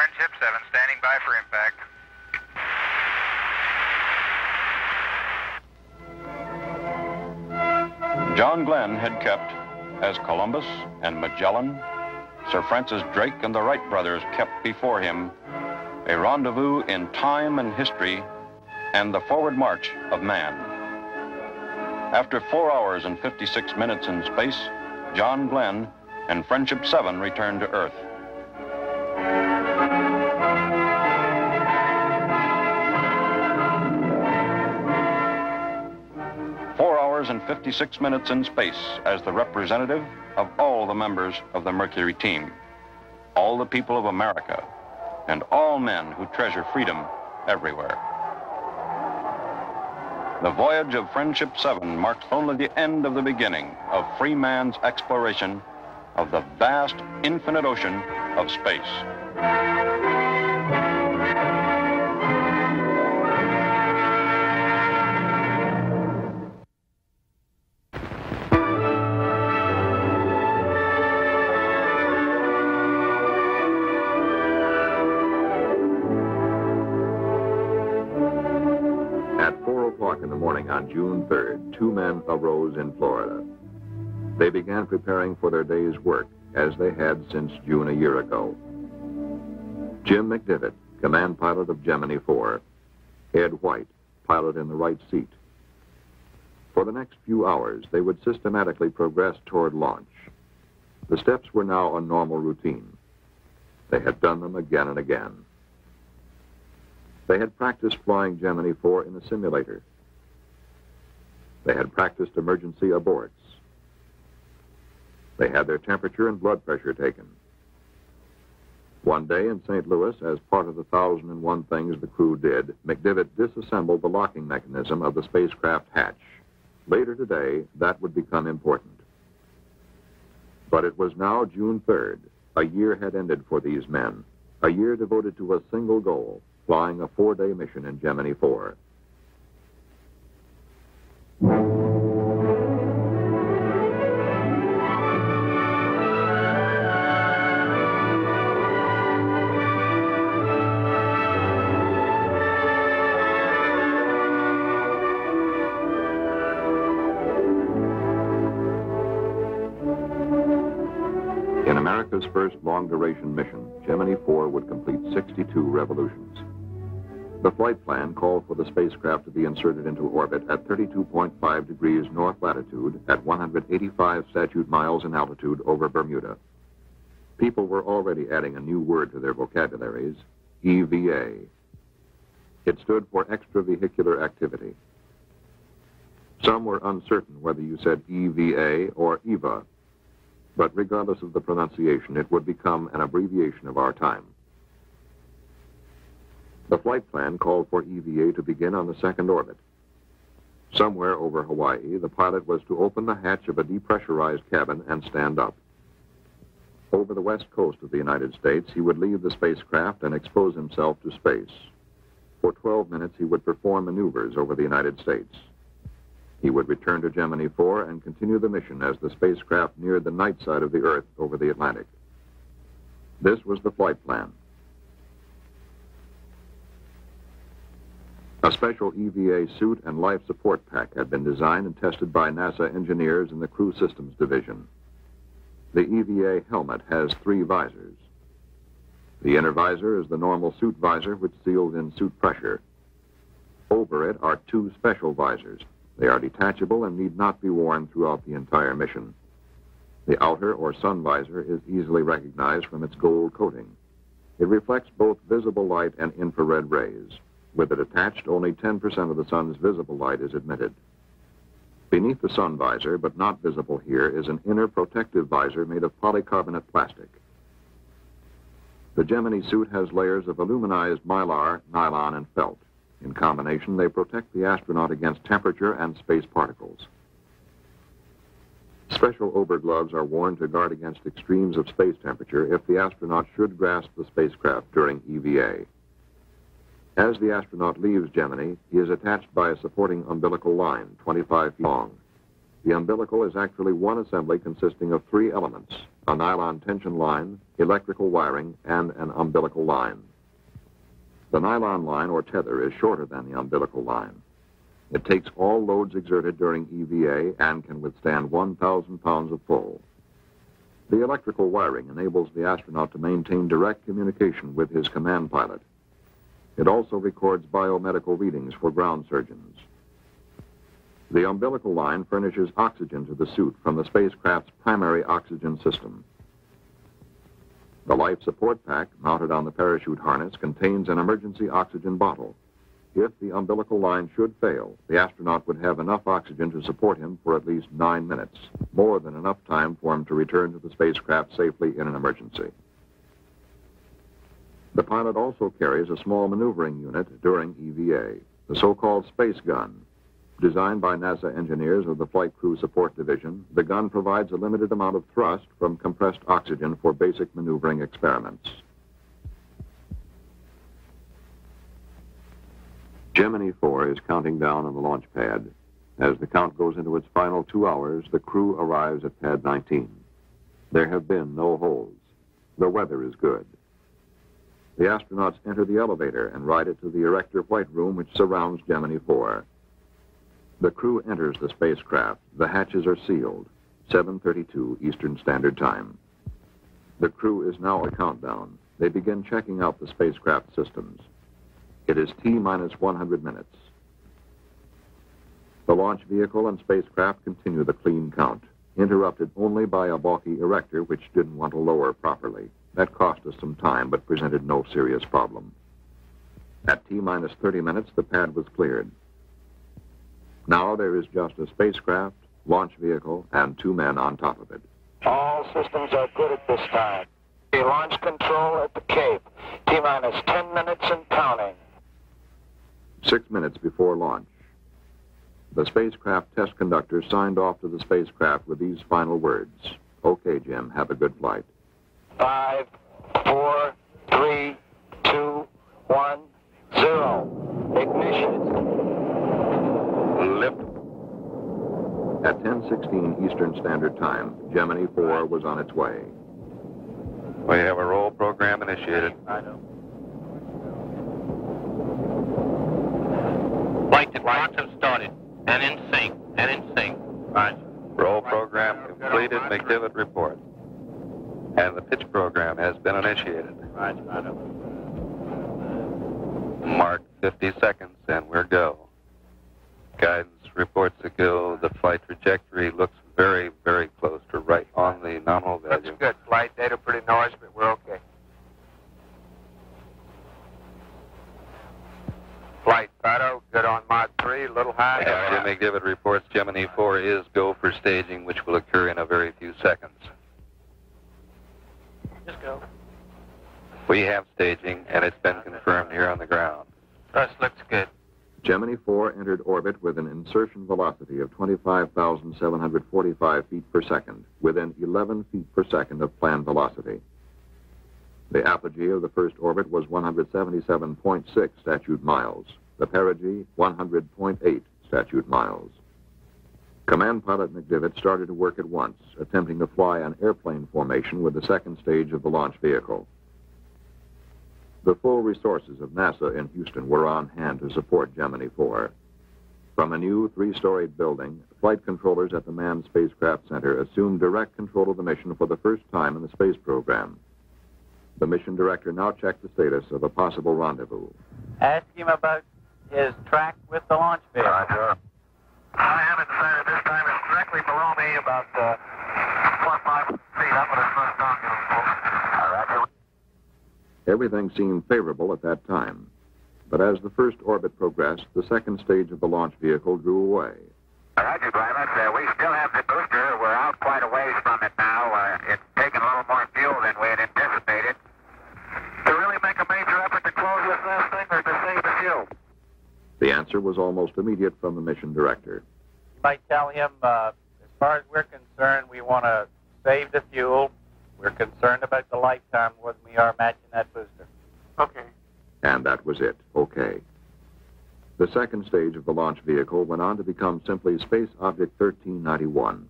Friendship 7, standing by for impact. John Glenn had kept, as Columbus and Magellan, Sir Francis Drake and the Wright brothers kept before him, a rendezvous in time and history and the forward march of man. After 4 hours and 56 minutes in space, John Glenn and Friendship 7 returned to Earth. And 56 minutes in space as the representative of all the members of the Mercury team, all the people of America, and all men who treasure freedom everywhere. The voyage of Friendship 7 marks only the end of the beginning of free man's exploration of the vast, infinite ocean of space. On June 3rd, 2 men arose in Florida. They began preparing for their day's work, as they had since June a year ago. Jim McDivitt, command pilot of Gemini 4. Ed White, pilot in the right seat. For the next few hours, they would systematically progress toward launch. The steps were now a normal routine. They had done them again and again. They had practiced flying Gemini 4 in a simulator. They had practiced emergency aborts. They had their temperature and blood pressure taken. One day in St. Louis, as part of the 1,001 things the crew did, McDivitt disassembled the locking mechanism of the spacecraft hatch. Later today, that would become important. But it was now June 3rd. A year had ended for these men. A year devoted to a single goal, flying a 4-day mission in Gemini 4. In America's first long-duration mission, Gemini 4 would complete 62 revolutions. The flight plan called for the spacecraft to be inserted into orbit at 32.5 degrees north latitude at 185 statute miles in altitude over Bermuda. People were already adding a new word to their vocabularies, EVA. It stood for extravehicular activity. Some were uncertain whether you said EVA or EVA, but regardless of the pronunciation, it would become an abbreviation of our time. The flight plan called for EVA to begin on the second orbit. Somewhere over Hawaii, the pilot was to open the hatch of a depressurized cabin and stand up. Over the west coast of the United States, he would leave the spacecraft and expose himself to space. For 12 minutes, he would perform maneuvers over the United States. He would return to Gemini 4 and continue the mission as the spacecraft neared the night side of the Earth over the Atlantic. This was the flight plan. A special EVA suit and life support pack had been designed and tested by NASA engineers in the Crew Systems Division. The EVA helmet has 3 visors. The inner visor is the normal suit visor, which seals in suit pressure. Over it are 2 special visors. They are detachable and need not be worn throughout the entire mission. The outer or sun visor is easily recognized from its gold coating. It reflects both visible light and infrared rays. With it attached, only 10% of the sun's visible light is admitted. Beneath the sun visor, but not visible here, is an inner protective visor made of polycarbonate plastic. The Gemini suit has layers of aluminized mylar, nylon, and felt. In combination, they protect the astronaut against temperature and space particles. Special overgloves are worn to guard against extremes of space temperature if the astronaut should grasp the spacecraft during EVA. As the astronaut leaves Gemini, he is attached by a supporting umbilical line, 25 feet long. The umbilical is actually one assembly consisting of 3 elements: a nylon tension line, electrical wiring, and an umbilical line. The nylon line or tether is shorter than the umbilical line. It takes all loads exerted during EVA and can withstand 1,000 pounds of pull. The electrical wiring enables the astronaut to maintain direct communication with his command pilot. It also records biomedical readings for ground surgeons. The umbilical line furnishes oxygen to the suit from the spacecraft's primary oxygen system. The life support pack mounted on the parachute harness contains an emergency oxygen bottle. If the umbilical line should fail, the astronaut would have enough oxygen to support him for at least 9 minutes, more than enough time for him to return to the spacecraft safely in an emergency. The pilot also carries a small maneuvering unit during EVA, the so-called space gun. Designed by NASA engineers of the Flight Crew Support Division, the gun provides a limited amount of thrust from compressed oxygen for basic maneuvering experiments. Gemini 4 is counting down on the launch pad. As the count goes into its final 2 hours, the crew arrives at pad 19. There have been no holds. The weather is good. The astronauts enter the elevator and ride it to the Erector Flight Room, which surrounds Gemini 4. The crew enters the spacecraft. The hatches are sealed. 7:32 Eastern Standard Time. The crew is now at countdown. They begin checking out the spacecraft systems. It is T-minus 100 minutes. The launch vehicle and spacecraft continue the clean count, interrupted only by a balky erector which didn't want to lower properly. That cost us some time, but presented no serious problem. At T-minus 30 minutes, the pad was cleared. Now there is just a spacecraft, launch vehicle, and 2 men on top of it. All systems are good at this time. The launch control at the Cape. T-minus 10 minutes and counting. 6 minutes before launch. The spacecraft test conductor signed off to the spacecraft with these final words. Okay, Jim, have a good flight. 5, 4, 3, 2, 1, 0. Ignition. Lift. At 10:16 Eastern Standard Time, Gemini 4 was on its way. We have a roll program initiated. I know. Flight to launch have started. And in sync. Right. Roll program completed. McDivitt report. And the pitch program has been initiated. Right. Mark 50 seconds and we're go. Guidance reports a go. The flight trajectory looks very, very close to right on the nominal value. Looks good. Flight data pretty noisy, but we're okay. Flight Fido, good on Mach 3, a little high. And Jim McDivitt reports Gemini 4 is go for staging, which will occur in a very few seconds. Just go. We have staging, and it's been confirmed here on the ground. Thrust looks good. Gemini 4 entered orbit with an insertion velocity of 25,745 feet per second, within 11 feet per second of planned velocity. The apogee of the first orbit was 177.6 statute miles. The perigee, 100.8 statute miles. Command pilot McDivitt started to work at once, attempting to fly an airplane formation with the second stage of the launch vehicle. The full resources of NASA in Houston were on hand to support Gemini 4. From a new 3-storied building, flight controllers at the Manned Spacecraft Center assumed direct control of the mission for the first time in the space program. The mission director now checked the status of a possible rendezvous. Ask him about his track with the launch vehicle. Roger. I haven't decided this time. It's directly below me, about 4 or 5 feet. I'm going to thrust down. Roger. Everything seemed favorable at that time. But as the first orbit progressed, the second stage of the launch vehicle drew away. Roger, pilot. We still have the booster. We're out quite a ways from it now. It's taken a little more fuel than we had anticipated. To really make a major effort to close this last thing or to save the fuel? The answer was almost immediate from the mission director. You might tell him, as far as we're concerned, we want to save the fuel. We're concerned about the lifetime more than we are matching that booster. Okay. And that was it. Okay. The second stage of the launch vehicle went on to become simply Space Object 1391,